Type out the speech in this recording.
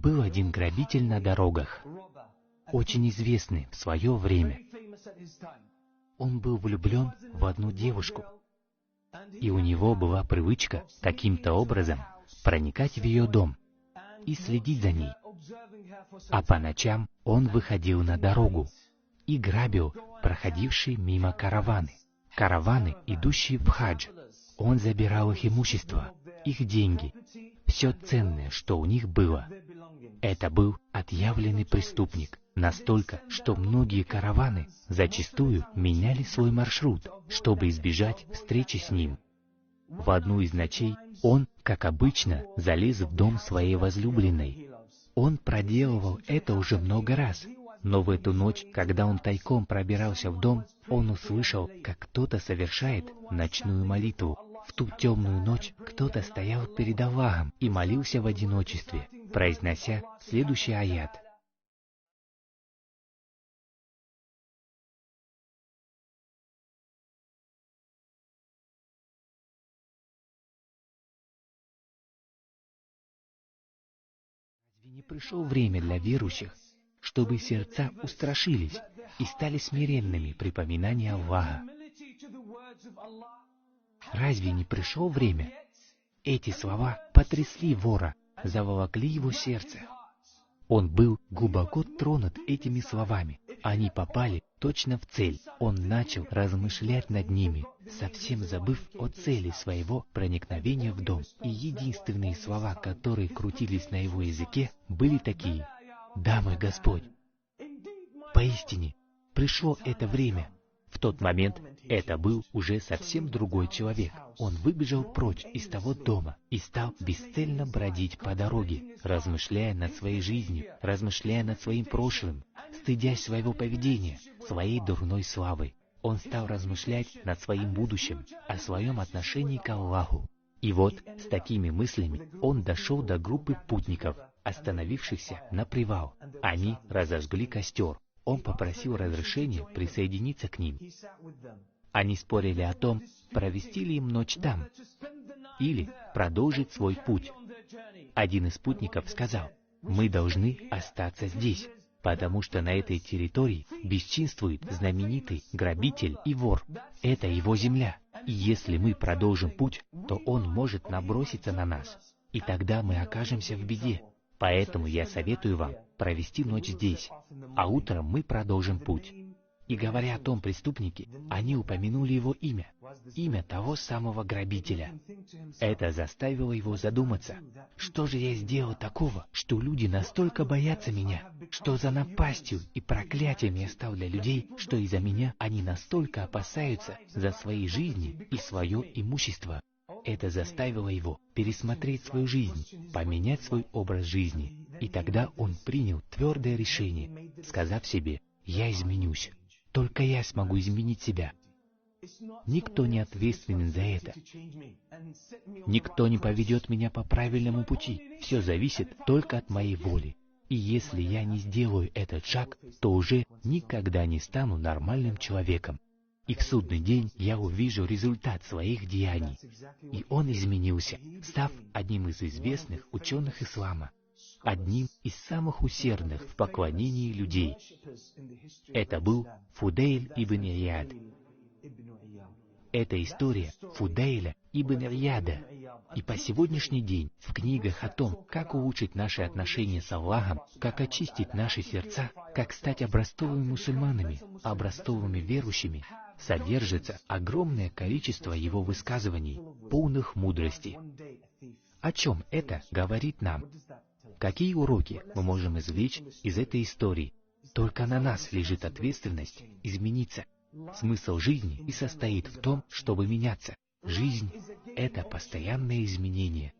Был один грабитель на дорогах, очень известный в свое время. Он был влюблен в одну девушку, и у него была привычка каким-то образом проникать в ее дом и следить за ней. А по ночам он выходил на дорогу и грабил проходившие мимо караваны, идущие в хадж. Он забирал их имущество, их деньги, все ценное, что у них было. Это был отъявленный преступник, настолько, что многие караваны зачастую меняли свой маршрут, чтобы избежать встречи с ним. В одну из ночей он, как обычно, залез в дом своей возлюбленной. Он проделывал это уже много раз, но в эту ночь, когда он тайком пробирался в дом, он услышал, как кто-то совершает ночную молитву. В ту темную ночь кто-то стоял перед Аллахом и молился в одиночестве, произнося следующий аят. Разве не пришло время для верующих, чтобы сердца устрашились и стали смиренными при поминании Аллаха? Разве не пришло время? Эти слова потрясли вора, заволокли его сердце. Он был глубоко тронут этими словами. Они попали точно в цель. Он начал размышлять над ними, совсем забыв о цели своего проникновения в дом. И единственные слова, которые крутились на его языке, были такие: «Да, мой Господь, поистине пришло это время». В тот момент это был уже совсем другой человек. Он выбежал прочь из того дома и стал бесцельно бродить по дороге, размышляя над своей жизнью, размышляя над своим прошлым, стыдясь своего поведения, своей дурной славы. Он стал размышлять над своим будущим, о своем отношении к Аллаху. И вот с такими мыслями он дошел до группы путников, остановившихся на привал. Они разожгли костер. Он попросил разрешения присоединиться к ним. Они спорили о том, провести ли им ночь там или продолжить свой путь. Один из путников сказал: «Мы должны остаться здесь, потому что на этой территории бесчинствует знаменитый грабитель и вор. Это его земля, и если мы продолжим путь, то он может наброситься на нас, и тогда мы окажемся в беде. Поэтому я советую вам провести ночь здесь, а утром мы продолжим путь». И говоря о том преступнике, они упомянули его имя, имя того самого грабителя. Это заставило его задуматься: что же я сделал такого, что люди настолько боятся меня? Что за напастью и проклятием я стал для людей, что из-за меня они настолько опасаются за свои жизни и свое имущество? Это заставило его пересмотреть свою жизнь, поменять свой образ жизни. И тогда он принял твердое решение, сказав себе: «Я изменюсь. Только я смогу изменить себя. Никто не ответственен за это. Никто не поведет меня по правильному пути. Все зависит только от моей воли. И если я не сделаю этот шаг, то уже никогда не стану нормальным человеком. И в судный день я увижу результат своих деяний». И он изменился, став одним из известных ученых ислама, одним из самых усердных в поклонении людей. Это был Фудейль ибн Ияд. Это история Фудейля ибн Ияда. И по сегодняшний день в книгах о том, как улучшить наши отношения с Аллахом, как очистить наши сердца, как стать образцовыми мусульманами, образцовыми верующими, содержится огромное количество его высказываний, полных мудрости. О чем это говорит нам? Какие уроки мы можем извлечь из этой истории? Только на нас лежит ответственность измениться. Смысл жизни и состоит в том, чтобы меняться. Жизнь — это постоянное изменение.